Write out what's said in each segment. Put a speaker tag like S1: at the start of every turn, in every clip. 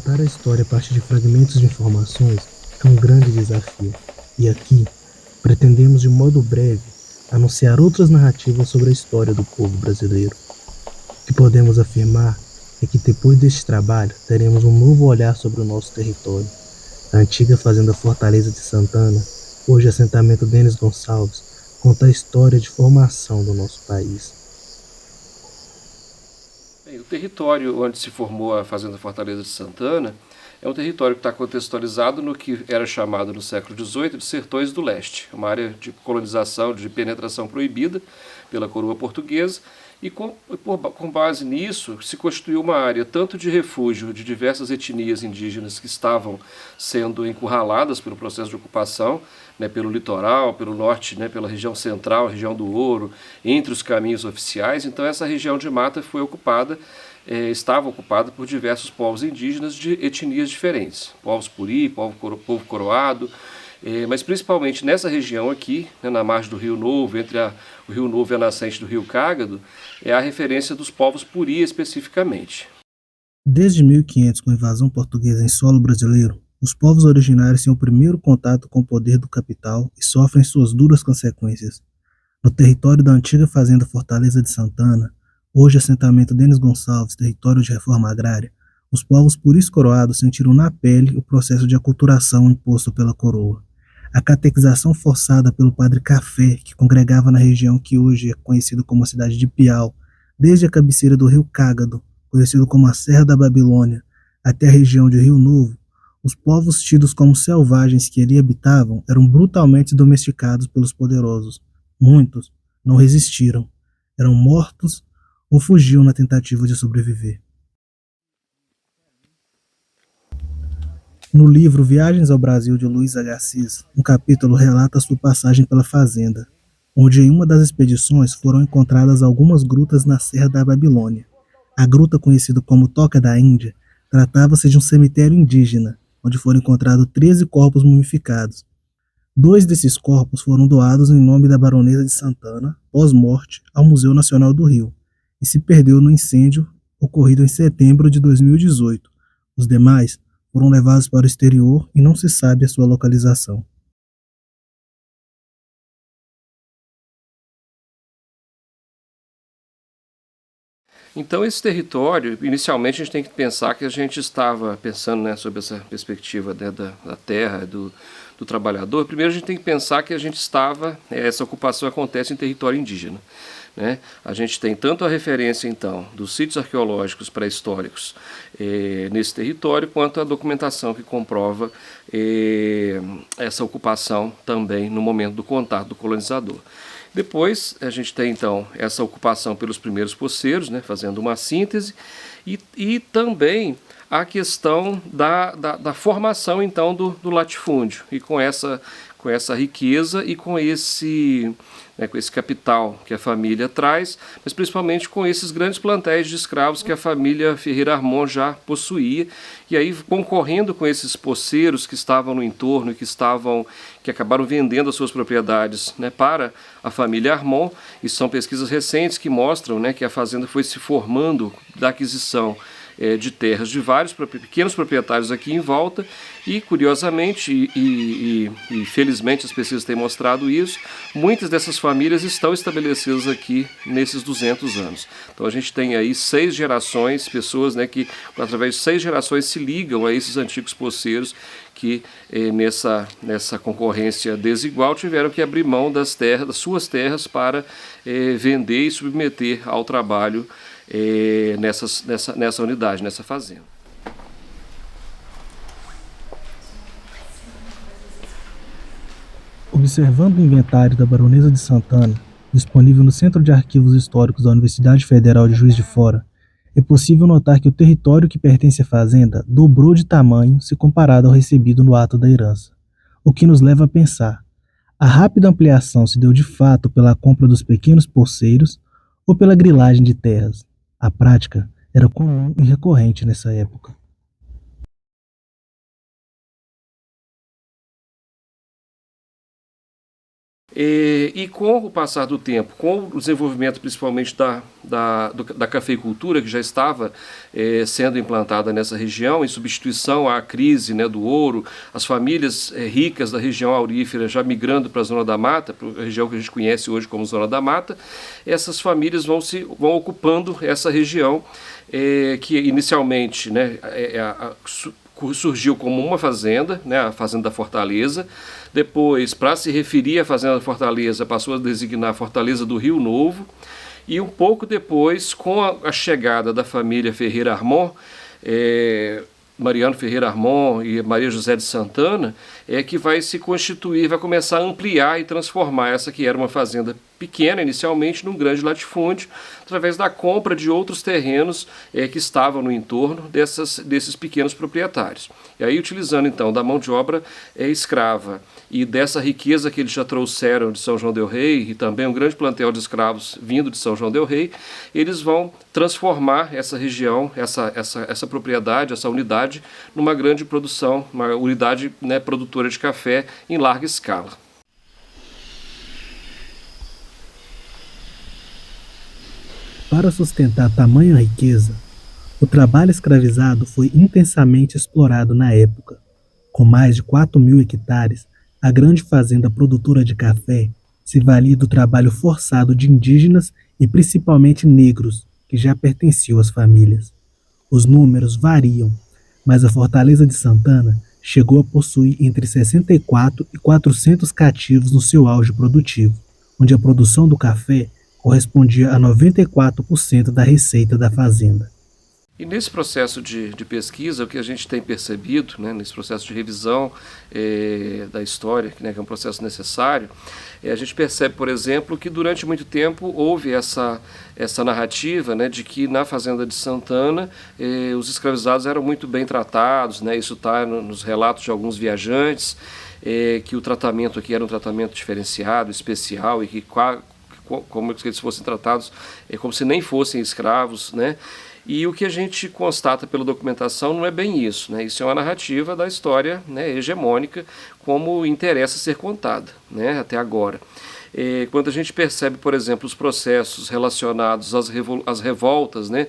S1: Contar a história a partir de fragmentos de informações é um grande desafio. E aqui, pretendemos de modo breve anunciar outras narrativas sobre a história do povo brasileiro. O que podemos afirmar é que depois deste trabalho teremos um novo olhar sobre o nosso território. A antiga fazenda Fortaleza de Santana, hoje assentamento Denis Gonçalves, conta a história de formação do nosso país.
S2: O território onde se formou a Fazenda Fortaleza de Santana é um território que está contextualizado no que era chamado no século XVIII de Sertões do Leste, uma área de colonização, de penetração proibida pela coroa portuguesa, e com base nisso se constituiu uma área tanto de refúgio de diversas etnias indígenas que estavam sendo encurraladas pelo processo de ocupação, pelo litoral, pelo norte, pela região central, região do Ouro, entre os caminhos oficiais. Então essa região de mata foi ocupada, estava ocupada por diversos povos indígenas de etnias diferentes, povos Puri, povo Coroado, mas principalmente nessa região aqui, na margem do Rio Novo, entre o Rio Novo e a nascente do Rio Cágado, é a referência dos povos Puri especificamente.
S1: Desde 1500, com a invasão portuguesa em solo brasileiro, os povos originários têm o primeiro contato com o poder do capital e sofrem suas duras consequências. No território da antiga fazenda Fortaleza de Santana, hoje assentamento Denis Gonçalves, território de reforma agrária, os povos puris coroados sentiram na pele o processo de aculturação imposto pela coroa. A catequização forçada pelo padre Café, que congregava na região que hoje é conhecida como a cidade de Piau, desde a cabeceira do rio Cágado, conhecido como a Serra da Babilônia, até a região de Rio Novo, os povos tidos como selvagens que ali habitavam eram brutalmente domesticados pelos poderosos. Muitos não resistiram, eram mortos ou fugiam na tentativa de sobreviver. No livro Viagens ao Brasil de Luiz Agassiz, um capítulo relata sua passagem pela fazenda, onde em uma das expedições foram encontradas algumas grutas na Serra da Babilônia. A gruta, conhecida como Toca da Índia, tratava-se de um cemitério indígena, onde foram encontrados 13 corpos mumificados. 2 desses corpos foram doados em nome da baronesa de Santana, pós-morte, ao Museu Nacional do Rio, e se perdeu no incêndio ocorrido em setembro de 2018. Os demais foram levados para o exterior e não se sabe a sua localização.
S2: Então esse território, inicialmente a gente tem que pensar que a gente estava pensando sobre essa perspectiva da terra, do trabalhador. Primeiro a gente tem que pensar que a gente estava, essa ocupação acontece em território indígena. A gente tem tanto a referência, então, dos sítios arqueológicos pré-históricos nesse território, quanto a documentação que comprova essa ocupação também no momento do contato do colonizador. Depois a gente tem, então, essa ocupação pelos primeiros poceiros, fazendo uma síntese, e também a questão da formação, então, do latifúndio, e com essa riqueza e com esse capital que a família traz, mas principalmente com esses grandes plantéis de escravos que a família Ferreira Armon já possuía, e aí concorrendo com esses poceiros que estavam no entorno e que acabaram vendendo as suas propriedades para a família Armon. E são pesquisas recentes que mostram que a fazenda foi se formando da aquisição de terras de vários pequenos proprietários aqui em volta, e curiosamente e felizmente as pesquisas têm mostrado isso, muitas dessas famílias estão estabelecidas aqui nesses 200 anos. Então a gente tem aí 6 gerações, pessoas que através de 6 gerações se ligam a esses antigos poceiros que nessa concorrência desigual tiveram que abrir mão das suas terras para vender e submeter ao trabalho nessa unidade, nessa fazenda.
S1: Observando o inventário da baronesa de Santana, disponível no Centro de Arquivos Históricos da Universidade Federal de Juiz de Fora, é possível notar que o território que pertence à fazenda dobrou de tamanho se comparado ao recebido no ato da herança, o que nos leva a pensar: a rápida ampliação se deu de fato pela compra dos pequenos poceiros ou pela grilagem de terras? A prática era comum e recorrente nessa época.
S2: E com o passar do tempo, com o desenvolvimento principalmente da cafeicultura, que já estava sendo implantada nessa região, em substituição à crise, né, do ouro, as famílias ricas da região aurífera já migrando para a Zona da Mata, para a região que a gente conhece hoje como Zona da Mata, essas famílias vão ocupando essa região, que inicialmente, né, surgiu como uma fazenda, né, a Fazenda da Fortaleza. Depois, para se referir à Fazenda da Fortaleza, passou a designar a Fortaleza do Rio Novo. E um pouco depois, com a chegada da família Ferreira Armon, Mariano Ferreira Armon e Maria José de Santana, que vai se constituir, vai começar a ampliar e transformar essa que era uma fazenda pequena inicialmente num grande latifúndio, através da compra de outros terrenos que estavam no entorno desses pequenos proprietários. E aí, utilizando então da mão de obra escrava e dessa riqueza que eles já trouxeram de São João del Rei, e também um grande plantel de escravos vindo de São João del Rei, eles vão transformar essa região, essa propriedade, essa unidade, numa grande produção, uma unidade, né, produtora de café em larga escala.
S1: Para sustentar tamanha riqueza, o trabalho escravizado foi intensamente explorado na época. Com mais de 4.000 hectares, a grande fazenda produtora de café se valia do trabalho forçado de indígenas e principalmente negros, que já pertenciam às famílias. Os números variam, mas a Fortaleza de Santana chegou a possuir entre 64 e 400 cativos no seu auge produtivo, onde a produção do café correspondia a 94% da receita da fazenda.
S2: E nesse processo de pesquisa, o que a gente tem percebido, né, nesse processo de revisão da história, né, que é um processo necessário, a gente percebe, por exemplo, que durante muito tempo houve essa narrativa, né, de que na Fazenda de Santana os escravizados eram muito bem tratados, né, isso está nos relatos de alguns viajantes, que o tratamento aqui era um tratamento diferenciado, especial, e que como se eles fossem tratados como se nem fossem escravos, né? E o que a gente constata pela documentação não é bem isso, né? Isso é uma narrativa da história, né, hegemônica, como interessa ser contada, né, até agora. Quando a gente percebe, por exemplo, os processos relacionados às revoltas, né,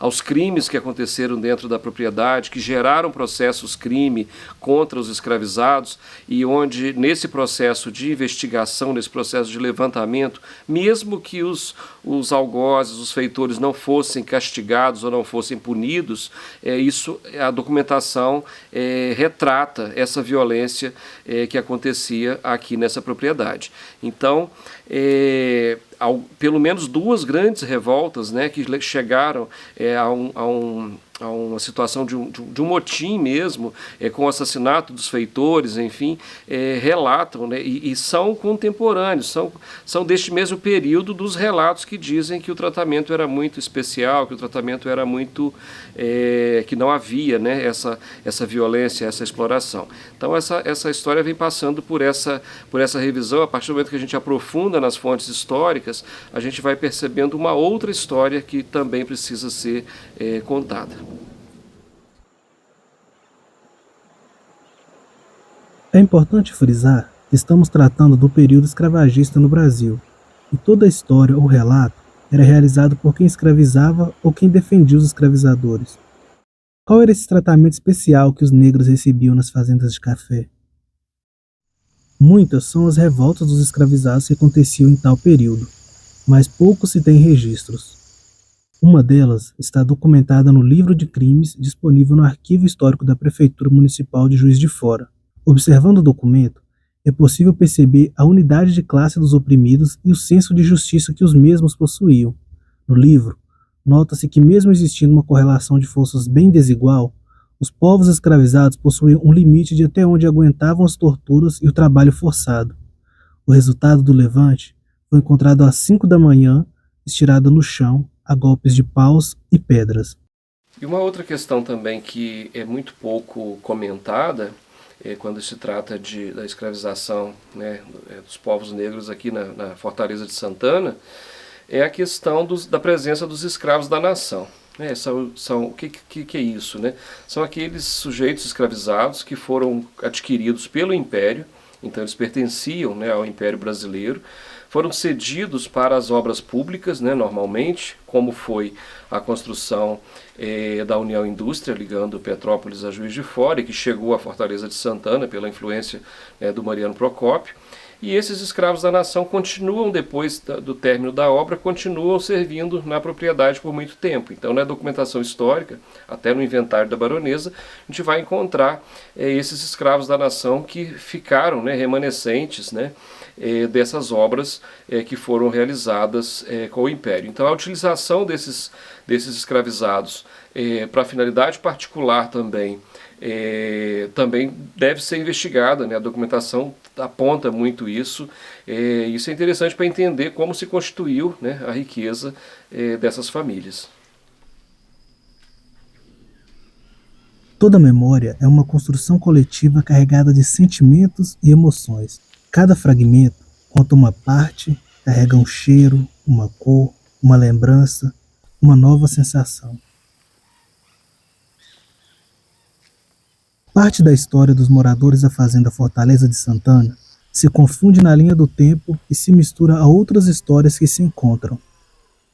S2: aos crimes que aconteceram dentro da propriedade, que geraram processos crime contra os escravizados, e onde nesse processo de investigação, nesse processo de levantamento, mesmo que os algozes, os feitores não fossem castigados ou não fossem punidos, a documentação retrata essa violência que acontecia aqui nessa propriedade. Então, pelo menos duas grandes revoltas, né, que chegaram a uma situação de um motim mesmo, com o assassinato dos feitores, enfim, relatam, né, e são contemporâneos, são deste mesmo período dos relatos que dizem que o tratamento era muito especial, que o tratamento era muito, que não havia, né, essa violência, essa exploração. Então essa história vem passando por essa revisão. A partir do momento que a gente aprofunda nas fontes históricas, a gente vai percebendo uma outra história que também precisa ser contada.
S1: É importante frisar que estamos tratando do período escravagista no Brasil, e toda a história ou relato era realizado por quem escravizava ou quem defendia os escravizadores. Qual era esse tratamento especial que os negros recebiam nas fazendas de café? Muitas são as revoltas dos escravizados que aconteciam em tal período, mas pouco se tem registros. Uma delas está documentada no Livro de Crimes, disponível no Arquivo Histórico da Prefeitura Municipal de Juiz de Fora. Observando o documento, é possível perceber a unidade de classe dos oprimidos e o senso de justiça que os mesmos possuíam. No livro, nota-se que, mesmo existindo uma correlação de forças bem desigual, os povos escravizados possuíam um limite de até onde aguentavam as torturas e o trabalho forçado. O resultado do levante foi encontrado às 5 da manhã, estirado no chão, a golpes de paus e pedras.
S2: E uma outra questão também que é muito pouco comentada, quando se trata da escravização, né, dos povos negros aqui na Fortaleza de Santana, é a questão da presença dos escravos da nação. O que é isso, né? São aqueles sujeitos escravizados que foram adquiridos pelo Império, então eles pertenciam, né, ao Império Brasileiro, foram cedidos para as obras públicas, né, normalmente, como foi a construção da União Indústria, ligando Petrópolis a Juiz de Fora, e que chegou à Fortaleza de Santana pela influência do Mariano Procópio. E esses escravos da nação continuam, depois do término da obra, continuam servindo na propriedade por muito tempo. Então, na documentação histórica, até no inventário da baronesa, a gente vai encontrar esses escravos da nação que ficaram, né, remanescentes, né, dessas obras que foram realizadas com o Império. Então, a utilização desses escravizados para finalidade particular também deve ser investigada, né? A documentação aponta muito isso. Isso é interessante para entender como se constituiu, né, a riqueza dessas famílias.
S1: Toda memória é uma construção coletiva carregada de sentimentos e emoções. Cada fragmento conta uma parte, carrega um cheiro, uma cor, uma lembrança, uma nova sensação. Parte da história dos moradores da fazenda Fortaleza de Santana se confunde na linha do tempo e se mistura a outras histórias que se encontram.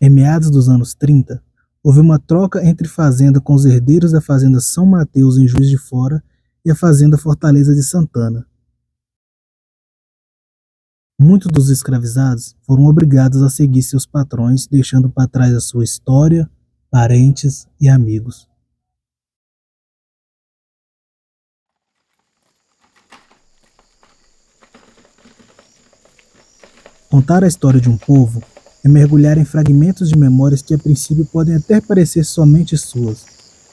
S1: Em meados dos anos 30, houve uma troca entre fazenda com os herdeiros da fazenda São Mateus em Juiz de Fora e a fazenda Fortaleza de Santana. Muitos dos escravizados foram obrigados a seguir seus patrões, deixando para trás a sua história, parentes e amigos. Contar a história de um povo é mergulhar em fragmentos de memórias que a princípio podem até parecer somente suas,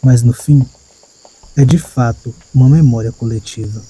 S1: mas no fim, é de fato uma memória coletiva.